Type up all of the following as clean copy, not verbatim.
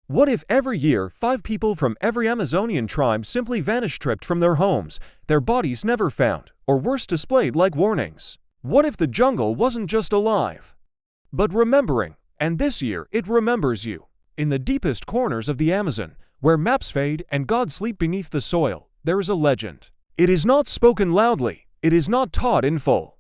What if every year 5 people from every Amazonian tribe simply vanished, stripped from their homes, their bodies never found, or worse, displayed like warnings? What if the jungle wasn't just alive, but remembering? And this year it remembers you. In the deepest corners of the Amazon, where maps fade and gods sleep beneath the soil, there is a legend. It is not spoken loudly, it is not taught in full,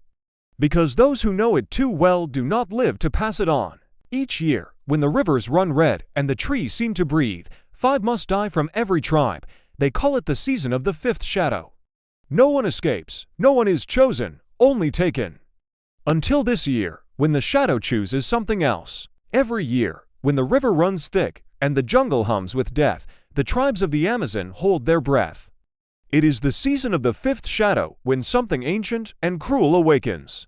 because those who know it too well do not live to pass it on. Each year, when the rivers run red and the trees seem to breathe, 5 must die from every tribe. They call it the season of the 5th shadow. No one escapes, no one is chosen, only taken. Until this year, when the shadow chooses something else. Every year, when the river runs thick and the jungle hums with death, the tribes of the Amazon hold their breath. It is the season of the 5th shadow, when something ancient and cruel awakens.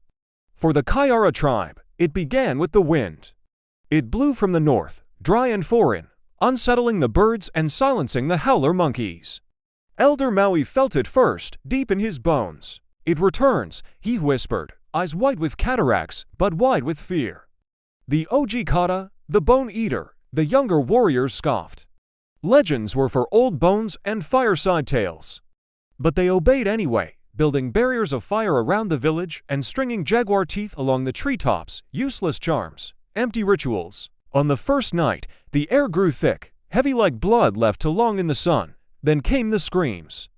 For the Kayara tribe, it began with the wind. It blew from the north, dry and foreign, unsettling the birds and silencing the howler monkeys. Elder Maui felt it first, deep in his bones. It returns, he whispered, eyes white with cataracts, but wide with fear. The Ojikata, the bone eater, the younger warriors scoffed. Legends were for old bones and fireside tales. But they obeyed anyway, building barriers of fire around the village and stringing jaguar teeth along the treetops, useless charms, empty rituals. On the first night, the air grew thick, heavy like blood left too long in the sun. Then came the screams.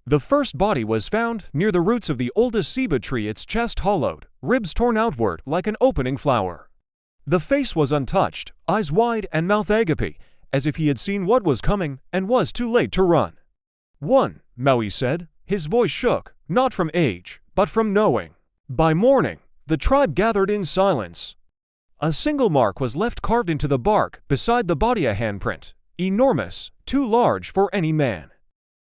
The first body was found near the roots of the oldest ceiba tree, its chest hollowed, ribs torn outward like an opening flower. The face was untouched, eyes wide and mouth agape, as if he had seen what was coming and was too late to run. "One," Maui said. His voice shook, not from age, but from knowing. By morning, the tribe gathered in silence. A single mark was left carved into the bark beside the body, a handprint, enormous, too large for any man.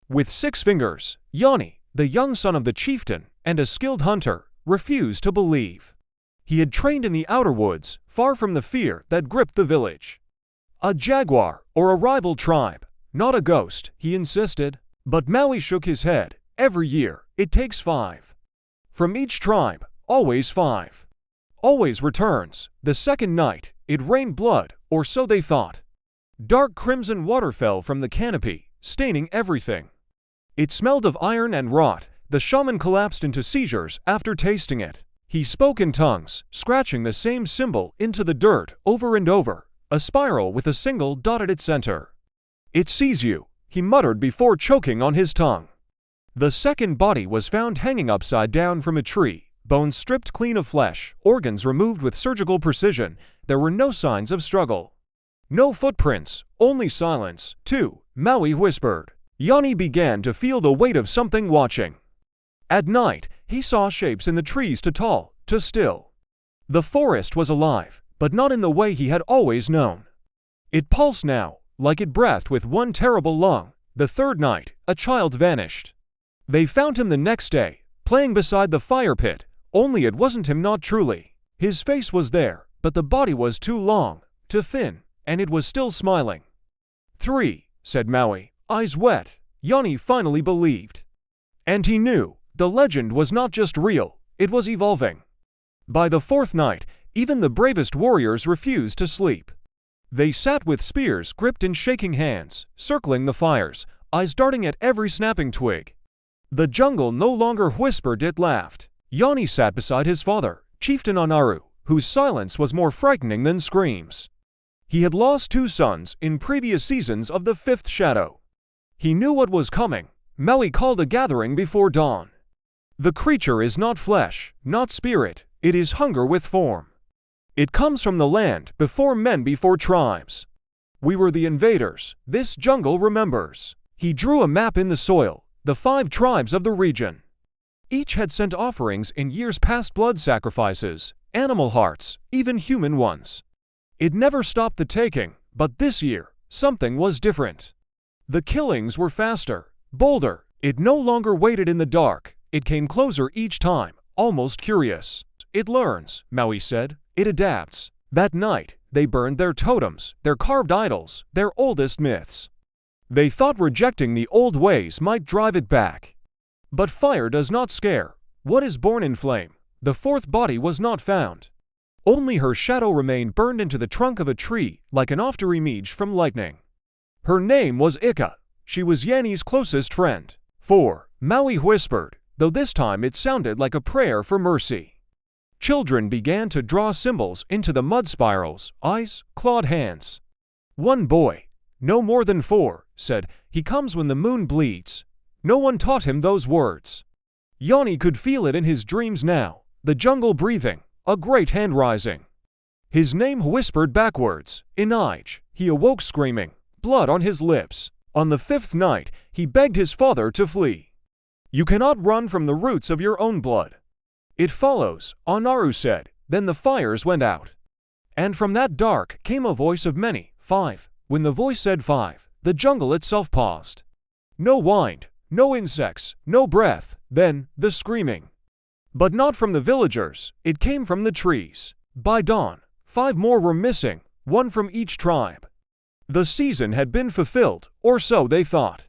With 6 fingers, Jani, the young son of the chieftain and a skilled hunter, refused to believe. He had trained in the outer woods, far from the fear that gripped the village. A jaguar or a rival tribe, not a ghost, he insisted. But Maui shook his head. Every year, it takes 5. From each tribe, always 5. Always returns. The second night, it rained blood, or so they thought. Dark crimson water fell from the canopy, staining everything. It smelled of iron and rot. The shaman collapsed into seizures after tasting it. He spoke in tongues, scratching the same symbol into the dirt over and over, a spiral with a single dot at its center. "It sees you," he muttered before choking on his tongue. The second body was found hanging upside down from a tree, bones stripped clean of flesh, organs removed with surgical precision. There were no signs of struggle. No footprints, only silence. "Two," Maui whispered. Jani began to feel the weight of something watching. At night, he saw shapes in the trees, too tall, too still. The forest was alive, but not in the way he had always known. It pulsed now, like it breathed with one terrible lung. The third night, a child vanished. They found him the next day, playing beside the fire pit, only it wasn't him, not truly. His face was there, but the body was too long, too thin, and it was still smiling. "3," said Maui, eyes wet. Jani finally believed. And he knew, the legend was not just real, it was evolving. By the 4th night, even the bravest warriors refused to sleep. They sat with spears gripped in shaking hands, circling the fires, eyes darting at every snapping twig. The jungle no longer whispered, it laughed. Jani sat beside his father, Chieftain Anaru, whose silence was more frightening than screams. He had lost 2 sons in previous seasons of the 5th shadow. He knew what was coming. Maui called a gathering before dawn. The creature is not flesh, not spirit, it is hunger with form. It comes from the land, before men, before tribes. We were the invaders, this jungle remembers. He drew a map in the soil, the 5 tribes of the region. Each had sent offerings in years past, blood sacrifices, animal hearts, even human ones. It never stopped the taking, but this year, something was different. The killings were faster, bolder. It no longer waited in the dark. It came closer each time, almost curious. "It learns," Maui said. "It adapts." That night, they burned their totems, their carved idols, their oldest myths. They thought rejecting the old ways might drive it back. But fire does not scare what is born in flame. The 4th body was not found. Only her shadow remained burned into the trunk of a tree like an afterimage from lightning. Her name was Ika. She was Jani's closest friend. 4. Maui whispered, though this time it sounded like a prayer for mercy. Children began to draw symbols into the mud spirals, eyes, clawed hands. One boy, no more than 4, said, "He comes when the moon bleeds." No one taught him those words. Jani could feel it in his dreams now, the jungle breathing, a great hand rising. His name whispered backwards, Inaj. He awoke screaming, blood on his lips. On the 5th night, he begged his father to flee. "You cannot run from the roots of your own blood. It follows," Anaru said. Then the fires went out. And from that dark came a voice of many, 5. When the voice said 5, the jungle itself paused. No wind, no insects, no breath, then the screaming. But not from the villagers, it came from the trees. By dawn, 5 more were missing, 1 from each tribe. The season had been fulfilled, or so they thought.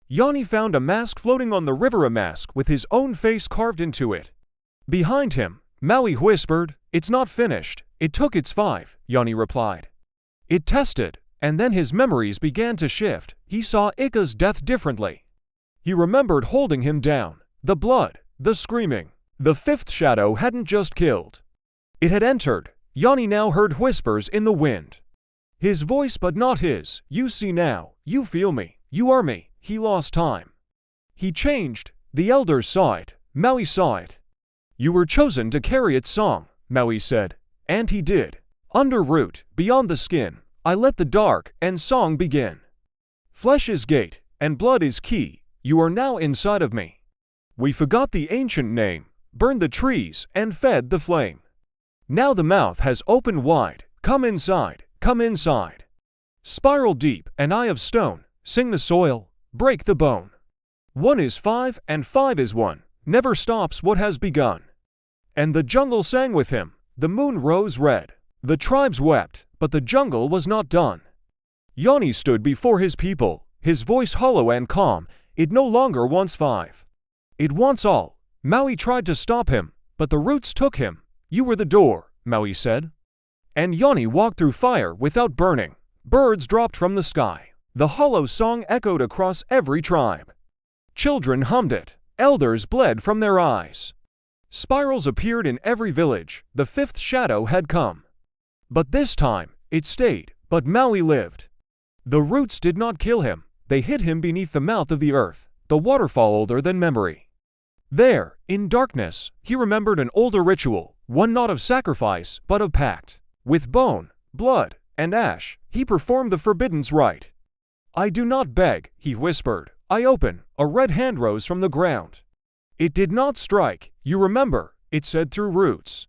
Jani found a mask floating on the river, a mask with his own face carved into it. Behind him, Maui whispered, "It's not finished. It took its 5, Jani replied. It tested, and then his memories began to shift. He saw Ika's death differently. He remembered holding him down, the blood, the screaming. The 5th shadow hadn't just killed. It had entered. Jani now heard whispers in the wind. His voice, but not his. "You see now, you feel me, you are me." He lost time. He changed. The elders saw it. Maui saw it. "You were chosen to carry its song," Maui said. And he did. "Under root, beyond the skin, I let the dark and song begin. Flesh is gate, and blood is key. You are now inside of me. We forgot the ancient name, burned the trees, and fed the flame. Now the mouth has opened wide. Come inside, come inside. Spiral deep, an eye of stone. Sing the soil, break the bone. 1 is 5, and 5 is 1. Never stops what has begun." And the jungle sang with him. The moon rose red. The tribes wept, but the jungle was not done. Jani stood before his people, his voice hollow and calm. It no longer wants 5. It wants all. Maui tried to stop him, but the roots took him. "You were the door," Maui said. And Jani walked through fire without burning. Birds dropped from the sky. The hollow song echoed across every tribe. Children hummed it. Elders bled from their eyes. Spirals appeared in every village. The 5th shadow had come. But this time, it stayed, but Maui lived. The roots did not kill him. They hid him beneath the mouth of the earth, the waterfall older than memory. There, in darkness, he remembered an older ritual, one not of sacrifice, but of pact. With bone, blood, and ash, he performed the forbidden's rite. "I do not beg," he whispered. "I open." A red hand rose from the ground. It did not strike. "You remember," it said through roots.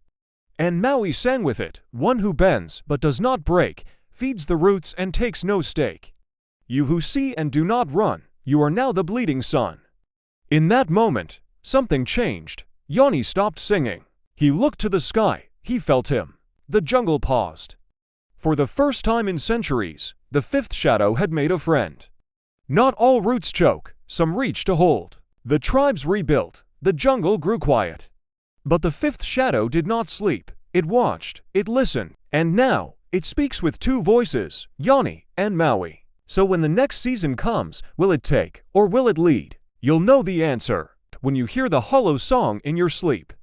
And Maui sang with it. "One who bends but does not break, feeds the roots and takes no stake. You who see and do not run, you are now the bleeding sun." In that moment, something changed. Jani stopped singing. He looked to the sky. He felt him. The jungle paused. For the first time in centuries, the 5th shadow had made a friend. Not all roots choke, some reach to hold. The tribes rebuilt. The jungle grew quiet. But the 5th shadow did not sleep. It watched, it listened, and now it speaks with 2 voices, Jani and Maui. So when the next season comes, will it take, or will it lead? You'll know the answer when you hear the hollow song in your sleep.